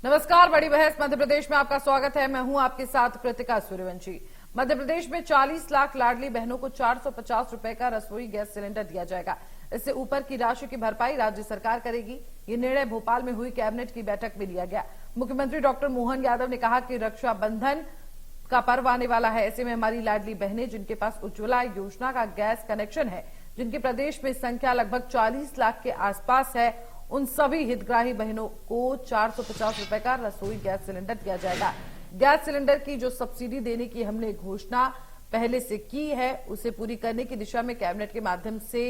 नमस्कार, बड़ी बहस मध्य प्रदेश में आपका स्वागत है। मैं हूं आपके साथ कृतिका सूर्यवंशी। मध्य प्रदेश में 40 लाख लाडली बहनों को 450 रुपए का रसोई गैस सिलेंडर दिया जाएगा। इससे ऊपर की राशि की भरपाई राज्य सरकार करेगी। ये निर्णय भोपाल में हुई कैबिनेट की बैठक में लिया गया। मुख्यमंत्री डॉक्टर मोहन यादव ने कहा कि रक्षाबंधन का पर्व आने वाला है, ऐसे में हमारी लाडली बहनें जिनके पास उज्ज्वला योजना का गैस कनेक्शन है, जिनकी प्रदेश में संख्या लगभग 40 लाख के आसपास है, उन सभी हितग्राही बहनों को 450 रुपए का रसोई गैस सिलेंडर दिया जाएगा। गैस सिलेंडर की जो सब्सिडी देने की हमने घोषणा पहले से की है, उसे पूरी करने की दिशा में कैबिनेट के माध्यम से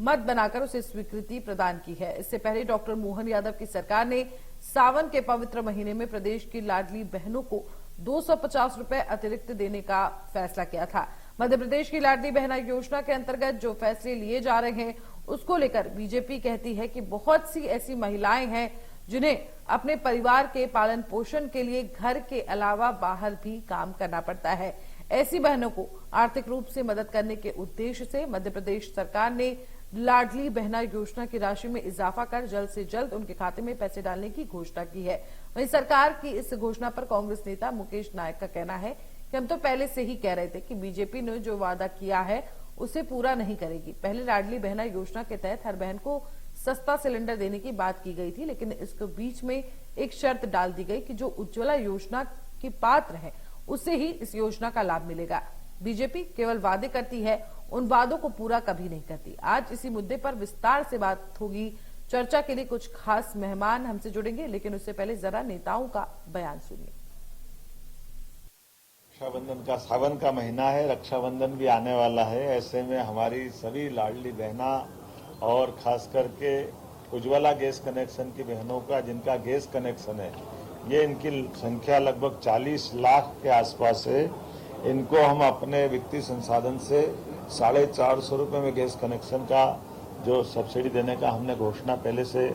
मत बनाकर उसे स्वीकृति प्रदान की है। इससे पहले डॉक्टर मोहन यादव की सरकार ने सावन के पवित्र महीने में प्रदेश की लाडली बहनों को 250 रुपए अतिरिक्त देने का फैसला किया था। मध्य प्रदेश की लाडली बहना योजना के अंतर्गत जो फैसले लिए जा रहे हैं, उसको लेकर बीजेपी कहती है कि बहुत सी ऐसी महिलाएं हैं जिन्हें अपने परिवार के पालन पोषण के लिए घर के अलावा बाहर भी काम करना पड़ता है। ऐसी बहनों को आर्थिक रूप से मदद करने के उद्देश्य से मध्य प्रदेश सरकार ने लाडली बहना योजना की राशि में इजाफा कर जल्द से जल्द उनके खाते में पैसे डालने की घोषणा की है। वहीं सरकार की इस घोषणा पर कांग्रेस नेता मुकेश नायक का कहना है कि हम तो पहले से ही कह रहे थे कि बीजेपी ने जो वादा किया है उसे पूरा नहीं करेगी। पहले लाडली बहना योजना के तहत हर बहन को सस्ता सिलेंडर देने की बात की गई थी, लेकिन इसके बीच में एक शर्त डाल दी गई कि जो उज्ज्वला योजना की पात्र है उसे ही इस योजना का लाभ मिलेगा। बीजेपी केवल वादे करती है, उन वादों को पूरा कभी नहीं करती। आज इसी मुद्दे पर विस्तार से बात होगी। चर्चा के लिए कुछ खास मेहमान हमसे जुड़ेंगे, लेकिन उससे पहले जरा नेताओं का बयान सुनिए। रक्षाबंधन का सावन का महीना है, रक्षाबंधन भी आने वाला है। ऐसे में हमारी सभी लाडली बहना और खास करके उज्ज्वला गैस कनेक्शन की बहनों का जिनका गैस कनेक्शन है, ये इनकी संख्या लगभग 40 लाख के आसपास है। इनको हम अपने वित्तीय संसाधन से 450 रुपये में गैस कनेक्शन का जो सब्सिडी देने का हमने घोषणा पहले से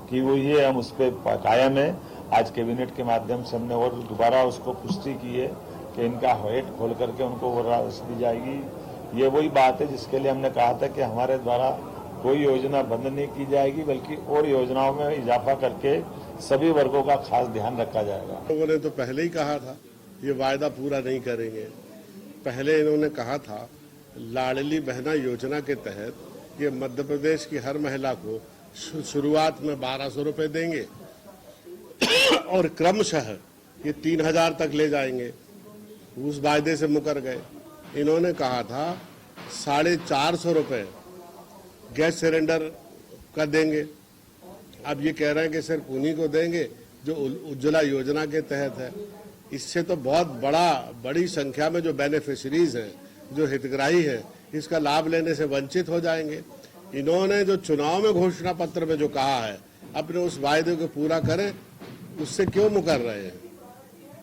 की हुई है, हम उस पर कायम है। आज कैबिनेट के माध्यम से हमने और दोबारा उसको पुष्टि की है कि इनका हेड खोल करके उनको वो राशि दी जाएगी। ये वही बात है जिसके लिए हमने कहा था कि हमारे द्वारा कोई योजना बंद नहीं की जाएगी, बल्कि और योजनाओं में इजाफा करके सभी वर्गों का खास ध्यान रखा जाएगा। लोगों ने तो पहले ही कहा था ये वायदा पूरा नहीं करेंगे। पहले इन्होंने कहा था लाडली बहना योजना के तहत ये मध्य प्रदेश की हर महिला को शुरुआत में 1200 रुपए देंगे और क्रमशः ये 3000 तक ले जाएंगे। उस वायदे से मुकर गए। इन्होंने कहा था 450 रुपए गैस सिलेंडर का देंगे। अब ये कह रहे हैं कि सिर्फ उन्हीं को देंगे जो उज्ज्वला योजना के तहत है। इससे तो बहुत बड़ी संख्या में जो बेनिफिशरीज हैं, जो हितग्राही हैं, इसका लाभ लेने से वंचित हो जाएंगे। इन्होंने जो चुनाव में घोषणा पत्र में जो कहा है, अपने उस वायदे को पूरा करें, उससे क्यों मुकर रहे हैं?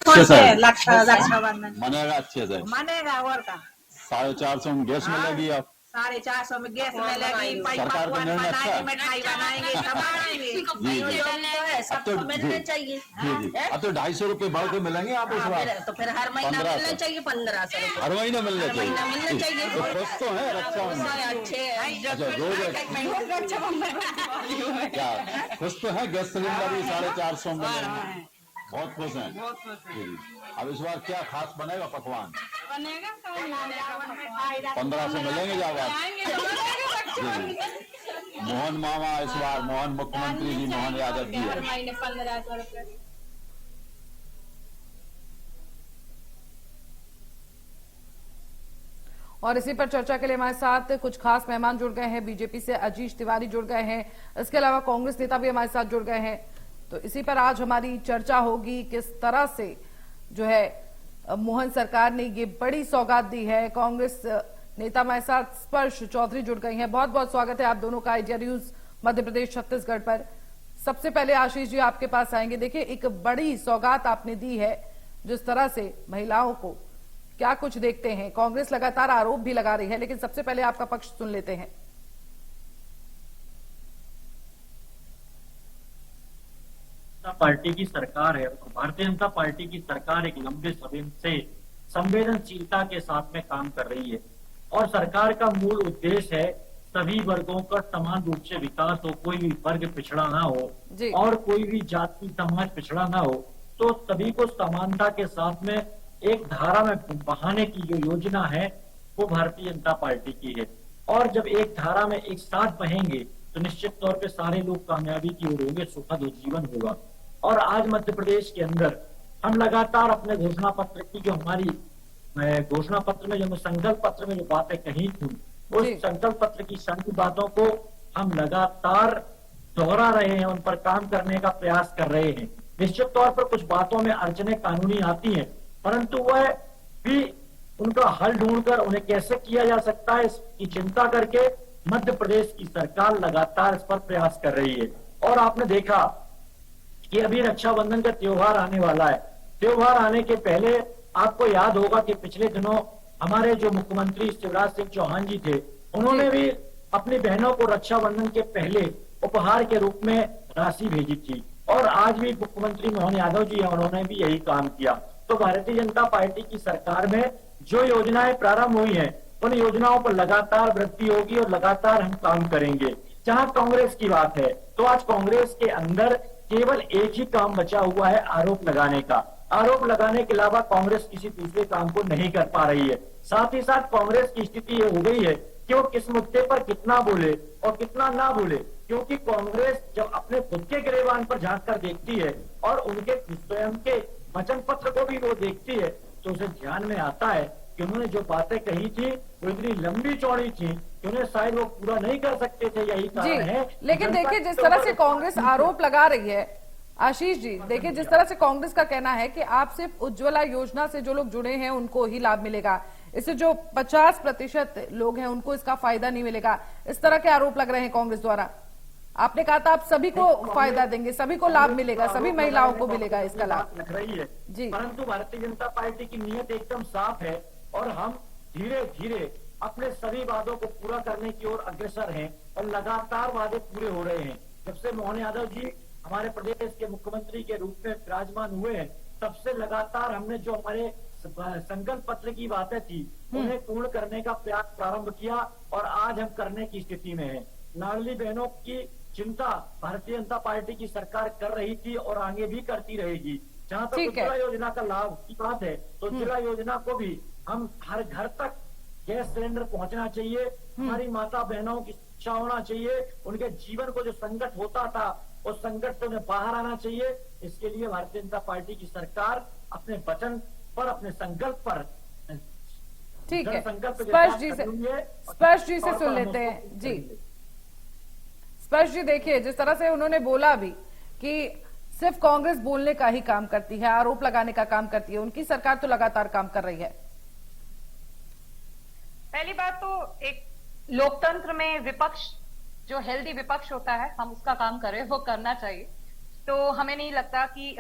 रक्षाबंधन मनेगा अच्छे से, मनेगा और का 450 में गैस मिलेगी। अब 450 में गैस मिलेगी, सरकार का निर्णय अच्छा है। मिठाई बनाएंगे, सब तो मिलने चाहिए। अब तो 250 रुपए बढ़ के मिलेंगे आप इस बार। तो फिर हर महीना मिलना चाहिए 1500 रुपए, हर महीने मिलने चाहिए। मिलना चाहिए। तो खुश तो है रक्षाबंधन? अच्छे अच्छा, क्या खुश तो है? गैस सिलेंडर भी 450 में मिलेंगे, बहुत खुश हैं। अब इस बार क्या खास बनेगा पकवान? बनेगा 1500 मिलेंगे जब मोहन मामा इस बार, मोहन मुख्यमंत्री जी मोहन यादव जी है। 1500 रुपए। और इसी पर चर्चा के लिए हमारे साथ कुछ खास मेहमान जुड़ गए हैं। बीजेपी से अजीश तिवारी जुड़ गए हैं, इसके अलावा कांग्रेस नेता भी हमारे साथ जुड़ गए हैं। तो इसी पर आज हमारी चर्चा होगी, किस तरह से जो है मोहन सरकार ने ये बड़ी सौगात दी है। कांग्रेस नेता हमारे साथ स्पर्श चौधरी जुड़ गई हैं। बहुत बहुत स्वागत है आप दोनों का इंडिया न्यूज मध्य प्रदेश छत्तीसगढ़ पर। सबसे पहले आशीष जी आपके पास आएंगे। देखिए, एक बड़ी सौगात आपने दी है, जिस तरह से महिलाओं को क्या कुछ देखते हैं। कांग्रेस लगातार आरोप भी लगा रही है, लेकिन सबसे पहले आपका पक्ष सुन लेते हैं। पार्टी की सरकार है और भारतीय जनता पार्टी की सरकार एक लंबे समय से संवेदनशीलता के साथ में काम कर रही है और सरकार का मूल उद्देश्य है सभी वर्गों का समान रूप से विकास हो, कोई भी वर्ग पिछड़ा ना जी। हो और कोई भी जाति समाज पिछड़ा ना हो, तो सभी को समानता के साथ में एक धारा में बहाने की जो योजना है वो भारतीय जनता पार्टी की है। और जब एक धारा में एक साथ बहेंगे तो निश्चित तौर पे सारे लोग कामयाबी की ओर होंगे, सुखद जीवन होगा। और आज मध्य प्रदेश के अंदर हम लगातार अपने घोषणा पत्र की जो हमारी घोषणा पत्र में जो संकल्प पत्र में जो बातें कही थी, उस संकल्प पत्र की सभी बातों को हम लगातार दोहरा रहे हैं, उन पर काम करने का प्रयास कर रहे हैं। निश्चित तौर पर कुछ बातों में अड़चनें कानूनी आती हैं, परंतु वह भी उनका हल ढूंढकर उन्हें कैसे किया जा सकता है इसकी चिंता करके मध्य प्रदेश की सरकार लगातार इस पर प्रयास कर रही है। और आपने देखा कि अभी रक्षाबंधन का त्योहार आने वाला है। त्योहार आने के पहले आपको याद होगा कि पिछले दिनों हमारे जो मुख्यमंत्री शिवराज सिंह चौहान जी थे, उन्होंने भी अपनी बहनों को रक्षाबंधन के पहले उपहार के रूप में राशि भेजी थी। और आज भी मुख्यमंत्री मोहन यादव जी हैं, उन्होंने भी यही काम किया। तो भारतीय जनता पार्टी की सरकार में जो योजनाएं प्रारंभ हुई हैं, उन योजनाओं पर लगातार वृद्धि होगी और लगातार हम काम करेंगे। जहां कांग्रेस की बात है, तो आज कांग्रेस के अंदर केवल एक ही काम बचा हुआ है, आरोप लगाने का। आरोप लगाने के अलावा कांग्रेस किसी दूसरे काम को नहीं कर पा रही है। साथ ही साथ कांग्रेस की स्थिति ये हो गई है कि वो किस मुद्दे पर कितना बोले और कितना ना बोले, क्योंकि कांग्रेस जब अपने खुद के गिरेबान पर झांक कर देखती है और उनके स्वयं के वचन पत्र को भी वो देखती है, तो उसे ध्यान में आता है कि उन्होंने जो बातें कही थी वो इतनी लंबी चौड़ी थी कि उन्हें शायद वो पूरा नहीं कर सकते थे। यही कारण है। लेकिन देखिए, जिस तरह से कांग्रेस आरोप लगा रही है, आशीष जी देखिए, जिस तरह से कांग्रेस का कहना है कि आप सिर्फ उज्ज्वला योजना से जो लोग जुड़े हैं उनको ही लाभ मिलेगा, इससे जो 50% लोग हैं उनको इसका फायदा नहीं मिलेगा, इस तरह के आरोप लग रहे हैं कांग्रेस द्वारा। आपने कहा था आप सभी को फायदा देंगे, सभी को लाभ मिलेगा, सभी महिलाओं को मिलेगा इसका लाभ लग रही है जी। परंतु भारतीय जनता पार्टी की नीयत एकदम साफ है और हम धीरे धीरे अपने सभी वादों को पूरा करने की ओर अग्रसर हैं और लगातार वादे पूरे हो रहे हैं। जब से मोहन यादव जी हमारे प्रदेश के मुख्यमंत्री के रूप में विराजमान हुए हैं, तब से लगातार हमने जो हमारे संकल्प पत्र की बातें थी उन्हें पूर्ण करने का प्रयास प्रारंभ किया और आज हम करने की स्थिति में हैं। लाडली बहनों की चिंता भारतीय जनता पार्टी की सरकार कर रही थी और आगे भी करती रहेगी। जहां तक उज्ज्वला योजना का लाभ की बात है, तो उज्ज्वला योजना को भी हम हर घर तक गैस सिलेंडर पहुंचना चाहिए। हमारी माता बहनों की शिक्षा होना चाहिए, उनके जीवन को जो संकट होता था उस संकट से उन्हें बाहर आना चाहिए। इसके लिए भारतीय जनता पार्टी की सरकार अपने वचन पर, अपने संकल्प पर, ठीक है, स्पर्श जी से सुन लेते हैं जी। स्पर्श जी देखिए, जिस तरह से उन्होंने बोला भी कि सिर्फ कांग्रेस बोलने का ही काम करती है, आरोप लगाने का काम करती है, उनकी सरकार तो लगातार काम कर रही है। पहली बात तो एक लोकतंत्र में विपक्ष, जो हेल्दी विपक्ष होता है, हम उसका काम करें, वो करना चाहिए। तो हमें नहीं लगता कि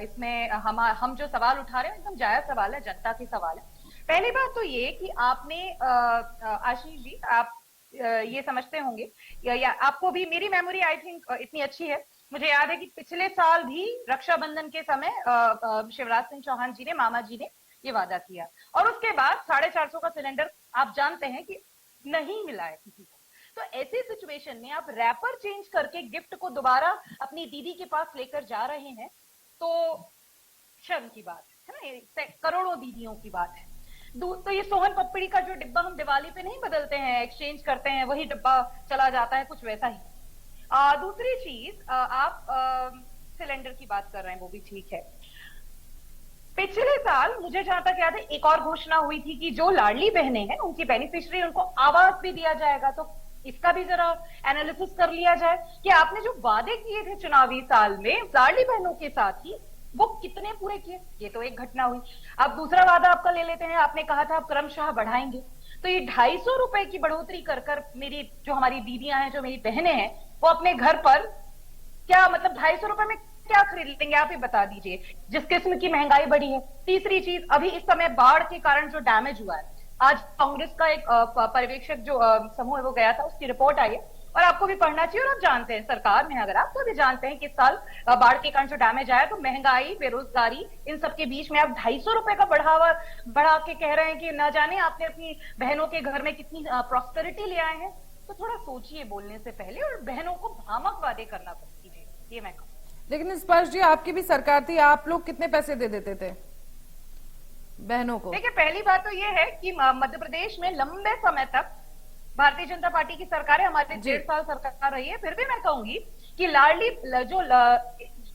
इसमें हम जो सवाल उठा रहे हैं एकदम जायज सवाल है, जनता की सवाल है। पहली बात तो ये कि आपने आशीष जी, आप ये समझते होंगे या आपको भी, मेरी मेमोरी आई थिंक इतनी अच्छी है, मुझे याद है कि पिछले साल भी रक्षाबंधन के समय शिवराज सिंह चौहान जी ने, मामा जी ने ये वादा किया और उसके बाद 450 का सिलेंडर आप जानते हैं कि नहीं मिला है किसी को। तो ऐसी सिचुएशन में आप रैपर चेंज करके गिफ्ट को दोबारा अपनी दीदी के पास लेकर जा रहे हैं, तो शर्म की बात है ना, करोड़ों दीदियों की बात है। तो ये सोहन पपड़ी का जो डिब्बा हम दिवाली पे नहीं बदलते हैं, एक्सचेंज करते हैं, वही डिब्बा चला जाता है, कुछ वैसा ही। दूसरी चीज, आप सिलेंडर की बात कर रहे हैं, वो भी ठीक है। पिछले साल मुझे जहां तक याद है एक और घोषणा हुई थी कि जो लाडली बहनें हैं उनकी बेनिफिशियरी, उनको आवास भी दिया जाएगा। तो इसका भी जरा एनालिसिस कर लिया जाए कि आपने जो वादे किए थे चुनावी साल में लाडली बहनों के साथ ही, वो कितने पूरे किए। ये तो एक घटना हुई। अब दूसरा वादा आपका ले लेते हैं, आपने कहा था आप क्रमशः बढ़ाएंगे, तो ये 250 रुपए की बढ़ोतरी कर मेरी जो हमारी दीदियां हैं, जो मेरी बहनें हैं, वो अपने घर पर क्या मतलब 250 रुपए में क्या खरीद लेंगे, आप ही बता दीजिए, जिस किस्म की महंगाई बढ़ी है। तीसरी चीज, अभी इस समय बाढ़ के कारण जो डैमेज हुआ है, आज कांग्रेस का एक पर्यवेक्षक जो समूह है वो गया था, उसकी रिपोर्ट आई है और आपको भी पढ़ना चाहिए। और आप जानते हैं, सरकार में अगर आप तो भी जानते हैं कि इस साल बाढ़ के कारण जो डैमेज आया, तो महंगाई, बेरोजगारी, इन सब के बीच में आप 250 रुपए का बढ़ा के कह रहे हैं कि न जाने आपने अपनी बहनों के घर में कितनी प्रॉस्पेरिटी ले आए हैं। तो थोड़ा सोचिए बोलने से पहले और बहनों को भ्रामक वादे करना बंद कीजिए, ये मैं कहूँ। लेकिन स्पर्श जी, आपकी भी सरकार थी, आप लोग कितने पैसे दे देते थे बहनों को? देखिए, पहली बात तो ये है कि मध्य प्रदेश में लंबे समय तक भारतीय जनता पार्टी की सरकार है, हमारी 1.5 साल सरकार रही है। फिर भी मैं कहूंगी कि लाडली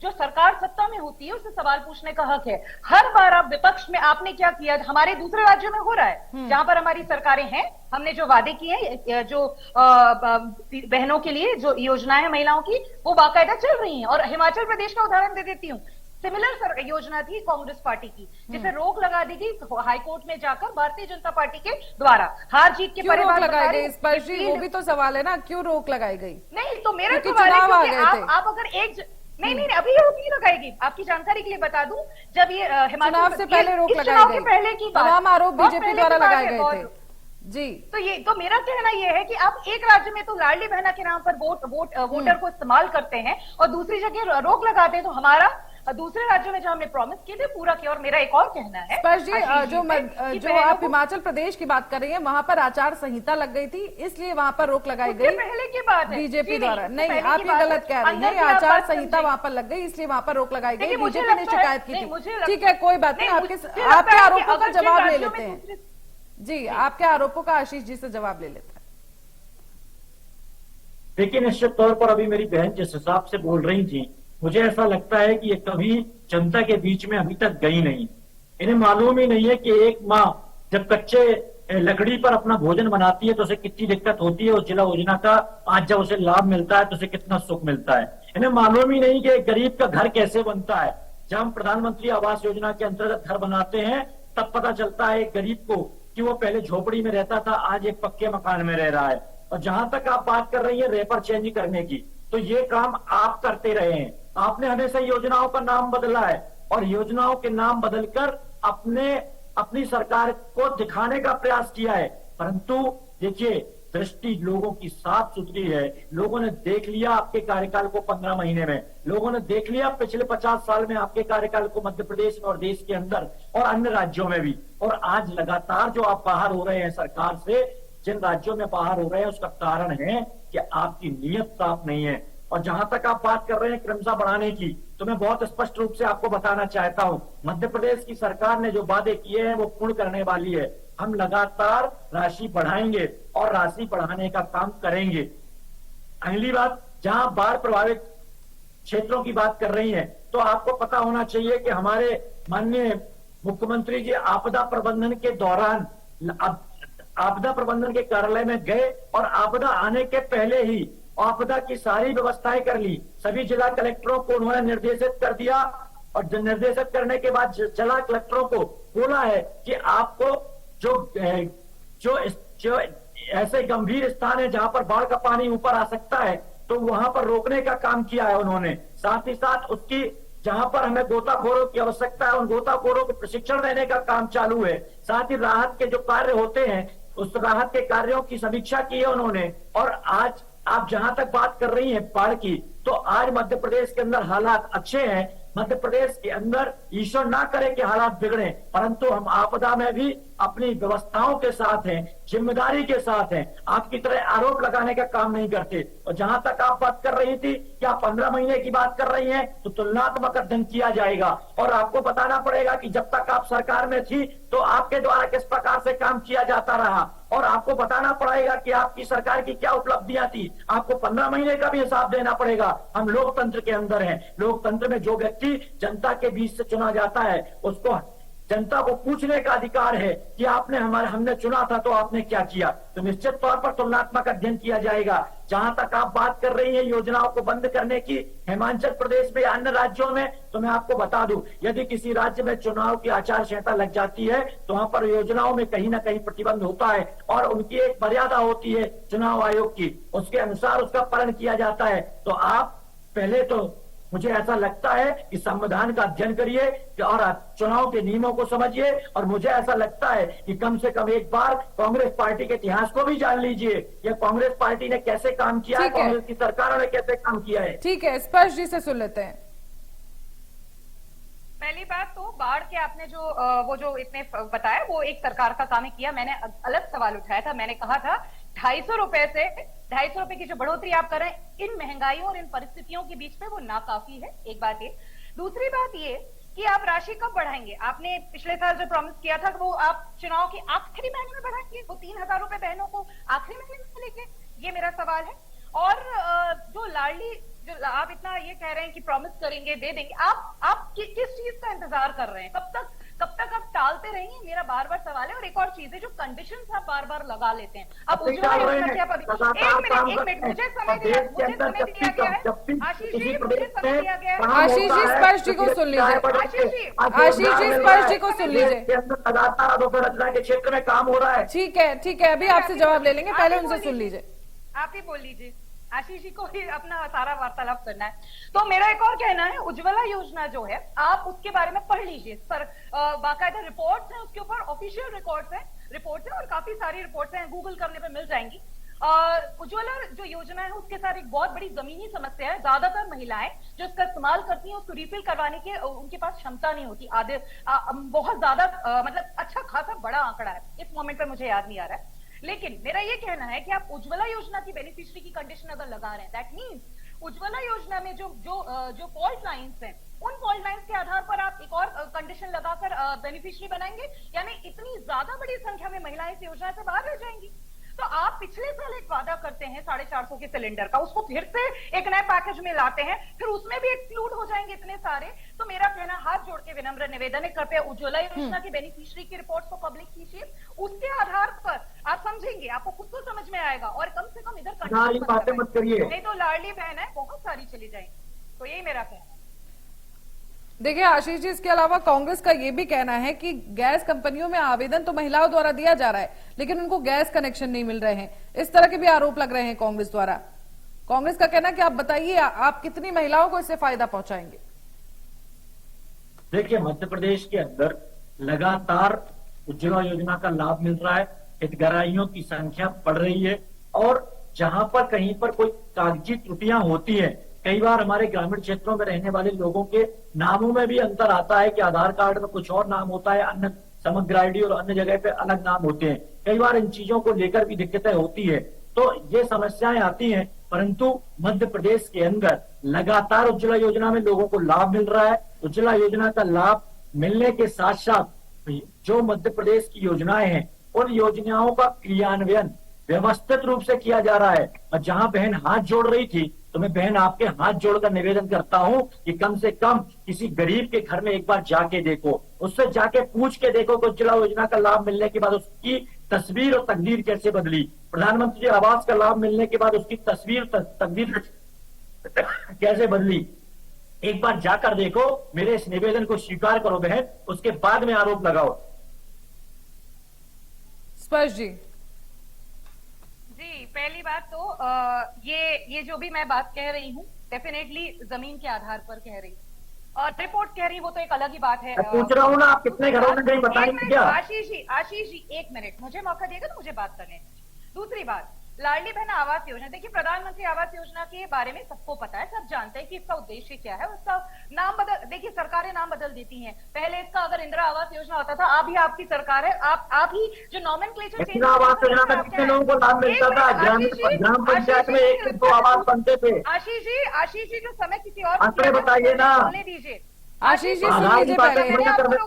जो सरकार सत्ता में होती है उसे सवाल पूछने का हक है। हर बार आप विपक्ष में आपने क्या किया, हमारे दूसरे राज्यों में हो रहा है जहां पर हमारी सरकारें हैं, हमने जो वादे किए हैं, जो बहनों के लिए जो योजनाएं हैं महिलाओं की, वो बाकायदा चल रही हैं। और हिमाचल प्रदेश का उदाहरण दे देती हूँ, सिमिलर योजना थी कांग्रेस पार्टी की, जिसे रोक लगा दी गई हाईकोर्ट में जाकर भारतीय जनता पार्टी के द्वारा। हार जीत के क्यों रोक परिवार लगाई गई स्पर्श जी? वो भी तो सवाल है ना, क्यों रोक लगाई गई? नहीं, तो मेरा क्योंकि सवाल है चुनाव आ क्योंकि गए थे। आप अगर एक नहीं, अभी रोक नहीं लगाएगी। आपकी जानकारी के लिए बता दूं, जब ये चुनाव से पहले रोक लगाई चुनाव गई, के पहले की बात, तमाम आरोप बहुत बीजेपी पहले द्वारा की बात लगाए है, गए बहुत। थे जी। तो मेरा कहना यह है कि आप एक राज्य में तो लाडली बहना के नाम पर वोटर को इस्तेमाल करते हैं और दूसरी जगह रोक लगाते हैं। तो हमारा दूसरे राज्यों में जो हमने प्रॉमिस किए थे पूरा किया। और मेरा एक और कहना है स्पर्श जी, कि जो आप हिमाचल प्रदेश की बात कर रही हैं, वहां पर आचार संहिता लग गई थी, इसलिए वहां पर रोक लगाई गई पहले की बात है बीजेपी जी, द्वारा। नहीं, पहले आप की ये बात गलत है। कह रही अंदर हैं, की आप आचार बात संहिता समझिए। वहां पर लग गई, इसलिए वहां पर रोक लगाई गई। देखिए, मुझे बीजेपी ने लगता है- शिकायत की नहीं, थी। मुझे लगता ठीक है, कोई बात नहीं, नहीं, आपके मुझे लगता आपके है कि आरोपों का अगर जिन जवाब ले राज्यों लेते में हैं जी, आपके आरोपों का आशीष जी से जवाब ले लेते हैं। देखिए, निश्चित तौर पर अभी मेरी बहन जिस हिसाब से बोल रही थी, मुझे ऐसा लगता है कि ये कभी जनता के बीच में अभी तक गई नहीं। इन्हें मालूम ही नहीं है कि एक माँ जब कच्चे लकड़ी पर अपना भोजन बनाती है तो उसे कितनी दिक्कत होती है, उस जिला योजना का आज जब उसे लाभ मिलता है तो उसे कितना सुख मिलता है। इन्हें मालूम ही नहीं कि एक गरीब का घर कैसे बनता है। जब हम प्रधानमंत्री आवास योजना के अंतर्गत घर बनाते हैं तब पता चलता है एक गरीब को कि वो पहले झोपड़ी में रहता था, आज एक पक्के मकान में रह रहा है। और जहां तक आप बात कर रही है रेपर चेंज करने की, तो ये काम आप करते रहे हैं। आपने हमेशा योजनाओं का नाम बदला है और योजनाओं के नाम बदलकर अपनी सरकार को दिखाने का प्रयास किया है। परंतु देखिए, दृष्टि लोगों की साफ सुथरी है। लोगों ने देख लिया आपके कार्यकाल को 15 महीने में, लोगों ने देख लिया पिछले 50 साल में आपके कार्यकाल को मध्य प्रदेश और देश के अंदर और अन्य राज्यों में भी। और आज लगातार जो आप बाहर हो रहे हैं सरकार से, जिन राज्यों में बाहर हो रहे हैं, उसका कारण है कि आपकी नीयत साफ नहीं है। और जहां तक आप बात कर रहे हैं क्रमशः बढ़ाने की, तो मैं बहुत स्पष्ट रूप से आपको बताना चाहता हूं, मध्य प्रदेश की सरकार ने जो वादे किए हैं वो पूर्ण करने वाली है। हम लगातार राशि बढ़ाएंगे और राशि बढ़ाने का काम करेंगे। अगली बात, जहां बाढ़ प्रभावित क्षेत्रों की बात कर रही हैं, तो आपको पता होना चाहिए कि हमारे माननीय मुख्यमंत्री जी आपदा प्रबंधन के दौरान आपदा प्रबंधन के कार्यालय में गए और आपदा आने के पहले ही आपदा की सारी व्यवस्थाएं कर ली। सभी जिला कलेक्टरों को उन्होंने निर्देशित कर दिया और निर्देशित करने के बाद जिला कलेक्टरों को बोला है कि आपको जो ऐसे गंभीर स्थान है जहां पर बाढ़ का पानी ऊपर आ सकता है, तो वहां पर रोकने का काम किया है उन्होंने। साथ ही साथ उसकी जहां पर हमें गोताखोरों की आवश्यकता है, उन गोताखोरों को प्रशिक्षण देने का काम चालू है। साथ ही राहत के जो कार्य होते हैं, उस राहत के कार्यों की समीक्षा की है उन्होंने। और आज आप जहां तक बात कर रही हैं बाढ़ की, तो आज मध्य प्रदेश के अंदर हालात अच्छे हैं। मध्य प्रदेश के अंदर ईश्वर ना करे कि हालात बिगड़े, परंतु हम आपदा में भी अपनी व्यवस्थाओं के साथ हैं, जिम्मेदारी के साथ हैं। आपकी तरह आरोप लगाने का काम नहीं करते। और जहां तक आप बात कर रही थी कि आप 15 महीने की बात कर रही हैं, तो तुलनात्मक अध्ययन किया जाएगा और आपको बताना पड़ेगा कि जब तक आप सरकार में थी तो आपके द्वारा किस प्रकार से काम किया जाता रहा, और आपको बताना पड़ेगा कि आपकी सरकार की क्या उपलब्धियां थी। आपको 15 महीने का भी हिसाब देना पड़ेगा। हम लोकतंत्र के अंदर हैं। लोकतंत्र में जो व्यक्ति जनता के बीच से चुना जाता है, उसको जनता को पूछने का अधिकार है कि हमने चुना था तो आपने क्या किया। तो निश्चित तौर पर तुलनात्मक अध्ययन किया जाएगा। जहां तक आप बात कर रही हैं योजनाओं को बंद करने की हिमाचल प्रदेश में या अन्य राज्यों में, तो मैं आपको बता दूं, यदि किसी राज्य में चुनाव की आचार संहिता लग जाती है तो वहां पर योजनाओं में कहीं ना कहीं प्रतिबंध होता है और उनकी एक मर्यादा होती है चुनाव आयोग की, उसके अनुसार उसका पालन किया जाता है। तो आप पहले तो मुझे ऐसा लगता है कि संविधान का अध्ययन करिए और चुनाव के नियमों को समझिए। और मुझे ऐसा लगता है कि कम से कम एक बार कांग्रेस पार्टी के इतिहास को भी जान लीजिए, ये कांग्रेस पार्टी ने कैसे काम किया है, कांग्रेस की सरकारों ने कैसे काम किया है। ठीक है, स्पर्श जी से सुन लेते हैं। पहली बात तो बाढ़ के आपने जो इतने बताया वो एक सरकार का काम ही किया। मैंने अलग सवाल उठाया था, मैंने कहा था 250 रुपए से 250 रुपए की जो बढ़ोतरी आप कर रहे हैं इन महंगाइयों और इन परिस्थितियों के बीच में वो नाकाफी है। एक बात ये। दूसरी बात ये कि आप राशि कब बढ़ाएंगे? आपने पिछले साल जो प्रॉमिस किया था वो आप चुनाव के आखिरी महीने में बढ़ाएंगे, वो 3,000 रुपए बहनों को आखिरी महीने में मिलेंगे? ये मेरा सवाल है। और जो लाडली जो आप इतना ये कह रहे हैं कि प्रॉमिस करेंगे दे देंगे, आप किस चीज का इंतजार कर रहे हैं? कब तक आप टालते रहेंगे? मेरा बार बार सवाल है। और एक और चीज है, जो कंडीशंस आप बार बार लगा लेते हैं। आप उज्ज्वला योजना की आप अभी एक मिनट मुझे समय दिया गया है। आशीष जी मुझे समय दिया गया है। आशीष जी स्पर्श जी को सुन लीजिए। आशीष जी स्पर्श जी को सुन लीजिए। लगातार अधोसंरचना के क्षेत्र में काम हो रहा है। ठीक है, अभी आपसे जवाब ले लेंगे, पहले उनसे सुन लीजिए। आप ही बोल लीजिए। आशीष जी को ही अपना सारा वार्तालाप करना है। तो मेरा एक और कहना है, उज्ज्वला योजना जो है आप उसके बारे में पढ़ लीजिए। पर बाकायदा रिपोर्ट्स हैं उसके ऊपर, ऑफिशियल रिपोर्ट्स हैं और काफी सारी रिपोर्ट्स हैं, गूगल करने पे मिल जाएंगी। उज्ज्वला जो योजना है उसके साथ एक बहुत बड़ी जमीनी समस्या है। ज्यादातर महिलाएं जो इसका इस्तेमाल करती हैं उसको रिफिल करवाने के उनके पास क्षमता नहीं होती। आधे बहुत ज्यादा मतलब अच्छा खासा बड़ा आंकड़ा है, इस मोमेंट पे मुझे याद नहीं आ रहा है। लेकिन मेरा ये कहना है कि आप उज्ज्वला योजना की बेनिफिशियरी की कंडीशन अगर लगा रहे हैं, दैट मीन्स उज्ज्वला योजना में जो फॉल्ट लाइंस हैं उन फॉल्ट लाइंस के आधार पर आप एक और कंडीशन लगाकर बेनिफिशियरी बनाएंगे, यानी इतनी ज्यादा बड़ी संख्या में महिलाएं इस योजना से बाहर रह जाएंगी। तो आप पिछले साल एक वादा करते हैं 450 के सिलेंडर का, उसको फिर से एक नए पैकेज में लाते हैं, फिर उसमें भी एक्सक्लूड हो जाएंगे इतने सारे। तो मेरा कहना, हाथ जोड़ के विनम्र निवेदन है, कृपया उज्ज्वला योजना की बेनिफिशियरी की रिपोर्ट्स को पब्लिक कीजिए। उसके आधार पर आप समझेंगे, आपको खुद को समझ में आएगा। और कम से कम इधर बातें मत करिए, नहीं तो लाडली बहन है बहुत सारी चली जाएंगी। तो यही मेरा कहना है। देखिए आशीष जी, इसके अलावा कांग्रेस का ये भी कहना है कि गैस कंपनियों में आवेदन तो महिलाओं द्वारा दिया जा रहा है, लेकिन उनको गैस कनेक्शन नहीं मिल रहे हैं। इस तरह के भी आरोप लग रहे हैं कांग्रेस द्वारा। कांग्रेस का कहना है कि आप बताइए, आप कितनी महिलाओं को इससे फायदा पहुंचाएंगे? देखिए, मध्य प्रदेश के अंदर लगातार उज्ज्वला योजना का लाभ मिल रहा है, हितग्राहियों की संख्या बढ़ रही है। और जहां पर कहीं पर कोई कागजी त्रुटियां होती है, कई बार हमारे ग्रामीण क्षेत्रों में रहने वाले लोगों के नामों में भी अंतर आता है कि आधार कार्ड में कुछ और नाम होता है, अन्य समग्र आईडी और अन्य जगह पे अलग नाम होते हैं। कई बार इन चीजों को लेकर भी दिक्कतें होती है, तो ये समस्याएं आती हैं। परंतु मध्य प्रदेश के अंदर लगातार उज्ज्वला योजना में लोगों को लाभ मिल रहा है। उज्ज्वला योजना का लाभ मिलने के साथ साथ जो मध्य प्रदेश की योजनाएं हैं उन योजनाओं का क्रियान्वयन व्यवस्थित रूप से किया जा रहा है। और जहां बहन हाथ जोड़ रही थी, तो मैं बहन आपके हाथ जोड़कर निवेदन करता हूं कि कम से कम किसी गरीब के घर में एक बार जाके देखो, उससे जाके पूछ के देखो कि उज्ज्वला योजना का लाभ मिलने के बाद उसकी तस्वीर और तकदीर कैसे बदली। प्रधानमंत्री आवास का लाभ मिलने के बाद उसकी तस्वीर तकदीर कैसे बदली, एक बार जाकर देखो। मेरे इस निवेदन को स्वीकार करो बहन, उसके बाद में आरोप लगाओ। स्पर्श जी। पहली बात तो ये जो भी मैं बात कह रही हूँ डेफिनेटली जमीन के आधार पर कह रही हूँ, और रिपोर्ट कह रही वो तो एक अलग ही बात है। पूछ रहा हूँ ना, आप कितने घरों में गई बताएंगे क्या? आशीष जी एक मिनट मुझे मौका देगा तो मुझे बात करने। दूसरी बात, लाडली बहन आवास योजना, देखिए प्रधानमंत्री आवास योजना के बारे में सबको पता है, सब जानते हैं कि इसका उद्देश्य क्या है। उसका नाम बदल, देखिए सरकारें नाम बदल देती हैं। पहले इसका अगर इंदिरा आवास योजना होता था, अभी आपकी सरकार है, आप ही जो नॉमेनक्लेचर चेंज आवास योजना में कितने लोगों को लाभ मिलता था? ग्राम पंचायत में 1 से 2 आवास बनते थे। आशीष जी जो समय किसी और आंकड़े बताइए ना। बोलने दीजिए आशीष जी, सुन लीजिए पहले।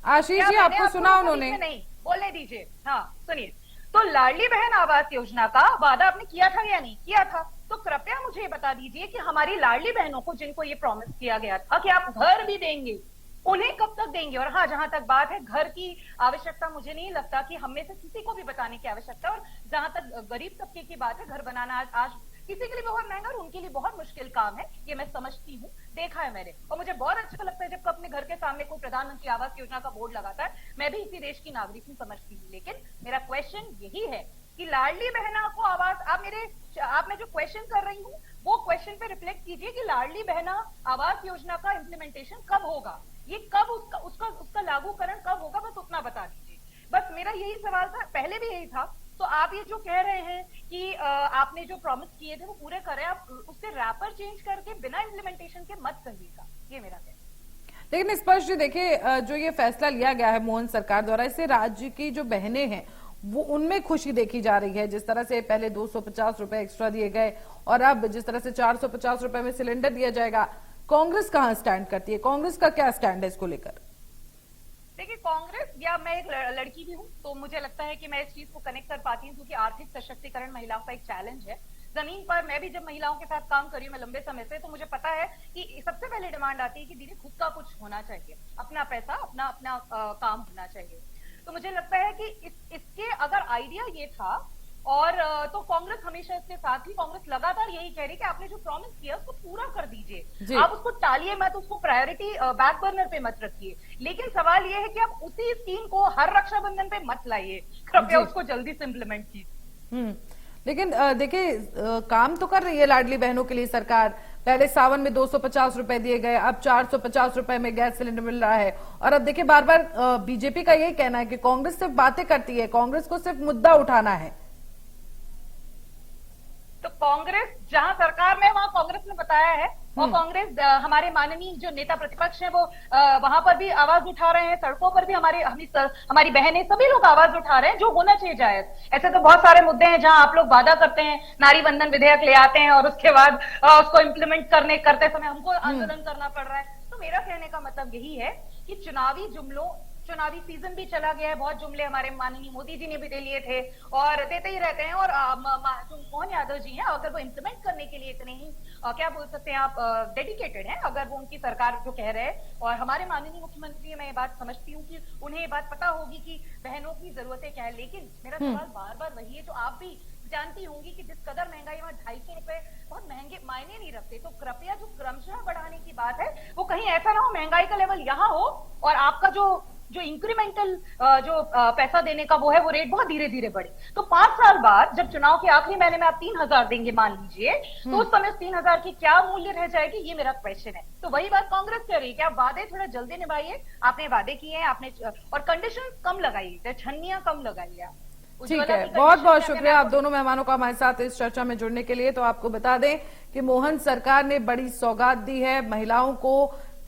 आशीष जी आपको सुना उन्होंने, नहीं बोलने दीजिए। हाँ सुनिए, तो लाडली बहन आवास योजना का वादा आपने किया था या नहीं किया था? तो कृपया मुझे बता दीजिए कि हमारी लाडली बहनों को जिनको ये प्रॉमिस किया गया था कि आप घर भी देंगे, उन्हें कब तक देंगे? और हाँ, जहां तक बात है घर की आवश्यकता, मुझे नहीं लगता कि हम में से किसी को भी बताने की आवश्यकता। और जहां तक गरीब तबके की बात है, घर बनाना आज किसी के लिए बहुत महंगा और उनके लिए बहुत मुश्किल काम है, ये मैं समझती हूँ, देखा है मैंने। और मुझे बहुत अच्छा लगता है जब अपने घर के सामने कोई प्रधानमंत्री आवास योजना का बोर्ड लगाता है। मैं भी इसी देश की नागरिक हूँ, समझती हूँ। लेकिन मेरा क्वेश्चन यही है कि लाडली बहना को आवास, आप मैं जो क्वेश्चन कर रही हूँ वो क्वेश्चन पे रिफ्लेक्ट कीजिए कि लाडली बहना आवास योजना का इम्प्लीमेंटेशन कब होगा, ये कब उसका लागूकरण कब होगा, बस उतना बता दीजिए। बस मेरा यही सवाल था, पहले भी यही था। तो आप ये जो कह रहे हैं कि आपने जो प्रॉमिस किए थे वो पूरे करें, आप उससे रैपर चेंज करके बिना इम्प्लीमेंटेशन के मत करिएगा, ये मेरा कहना है। लेकिन स्पष्ट जी देखिए, जो ये फैसला लिया गया है मोहन सरकार द्वारा, इससे राज्य की जो बहनें हैं वो उनमें खुशी देखी जा रही है। जिस तरह से पहले 250 रुपए एक्स्ट्रा दिए गए और अब जिस तरह से 450 रुपए में सिलेंडर दिया जाएगा, कांग्रेस कहां स्टैंड करती है? कांग्रेस का क्या स्टैंड है इसको लेकर? देखिए, कांग्रेस या मैं एक लड़की भी हूँ, तो मुझे लगता है कि मैं इस चीज को कनेक्ट कर पाती हूँ, क्योंकि आर्थिक सशक्तिकरण महिलाओं का एक चैलेंज है। जमीन पर मैं भी जब महिलाओं के साथ काम कर रही हूँ मैं लंबे समय से, तो मुझे पता है कि सबसे पहले डिमांड आती है कि दीदी खुद का कुछ होना चाहिए, अपना पैसा, अपना काम होना चाहिए। तो मुझे लगता है कि इसके अगर आइडिया ये था और तो कांग्रेस हमेशा इसके साथ ही, कांग्रेस लगातार यही कह रही कि आपने जो प्रॉमिस किया उसको पूरा कर दीजिए, आप उसको टालिए मत, उसको प्रायोरिटी बैक बर्नर पे मत रखिए। लेकिन सवाल ये है कि आप उसी स्कीम को हर रक्षाबंधन पे मत लाइए, कृपया उसको जल्दी से इम्प्लीमेंट कीजिए। लेकिन देखिए, काम तो कर रही है लाडली बहनों के लिए सरकार। पहले सावन में 250 रुपए दिए गए, अब 450 रुपए में गैस सिलेंडर मिल रहा है। और अब देखिए, बार बार बीजेपी का यही कहना है कि कांग्रेस सिर्फ बातें करती है, कांग्रेस को सिर्फ मुद्दा उठाना है। तो कांग्रेस जहां सरकार में वहां कांग्रेस ने बताया है, और कांग्रेस हमारे माननीय जो नेता प्रतिपक्ष हैं वो वहां पर भी आवाज उठा रहे हैं, सड़कों पर भी हमारी बहनें, सभी लोग आवाज उठा रहे हैं, जो होना चाहिए जायज। ऐसे तो बहुत सारे मुद्दे हैं जहां आप लोग वादा करते हैं, नारी बंधन विधेयक ले आते हैं और उसके बाद उसको इम्प्लीमेंट करते समय हमको आंदोलन करना पड़ रहा है। तो मेरा कहने का मतलब यही है कि चुनावी सीजन भी चला गया है, बहुत जुमले हमारे माननीय मोदी जी ने भी दे लिए थे और देते ही रहते हैं। और जो मोहन यादव जी हैं, अगर वो इम्प्लीमेंट करने के लिए इतने ही क्या बोल सकते हैं आप, डेडिकेटेड हैं, अगर वो उनकी सरकार जो कह रहे हैं, और हमारे माननीय मुख्यमंत्री, मैं ये बात समझती हूँ कि उन्हें ये बात पता होगी कि बहनों की जरूरतें क्या है। लेकिन मेरा सवाल बार बार वही है, जो आप भी जानती होंगी कि जिस कदर महंगाई, वहां 250 रुपए बहुत महंगे मायने नहीं रखते। तो कृपया जो क्रमशः बढ़ाने की बात है, वो कहीं ऐसा ना हो महंगाई का लेवल यहाँ हो और आपका जो इंक्रीमेंटल जो पैसा देने का वो है, वो रेट बहुत धीरे धीरे बढ़े। तो 5 साल बाद जब चुनाव के आखिरी महीने में आप 3000 देंगे मान लीजिए, तो उस समय 3000 की क्या मूल्य रह जाएगी, ये मेरा क्वेश्चन है। तो वही बात कांग्रेस कर रही है कि आप वादे थोड़ा जल्दी निभाइए, आपने वादे किए हैं, आपने और कंडीशन कम लगाइए, छन्नियां कम लगाइए आप। ठीक है, बहुत बहुत शुक्रिया आप दोनों मेहमानों का हमारे साथ इस चर्चा में जुड़ने के लिए। तो आपको बता दें कि मोहन सरकार ने बड़ी सौगात दी है, महिलाओं को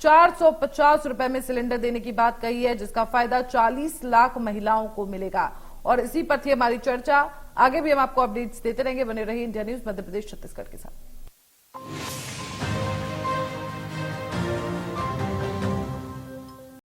450 रुपए में सिलेंडर देने की बात कही है, जिसका फायदा 40 लाख महिलाओं को मिलेगा। और इसी पर थी हमारी चर्चा। आगे भी हम आपको अपडेट्स देते रहेंगे। बने रहिए इंडिया न्यूज मध्य प्रदेश छत्तीसगढ़ के साथ।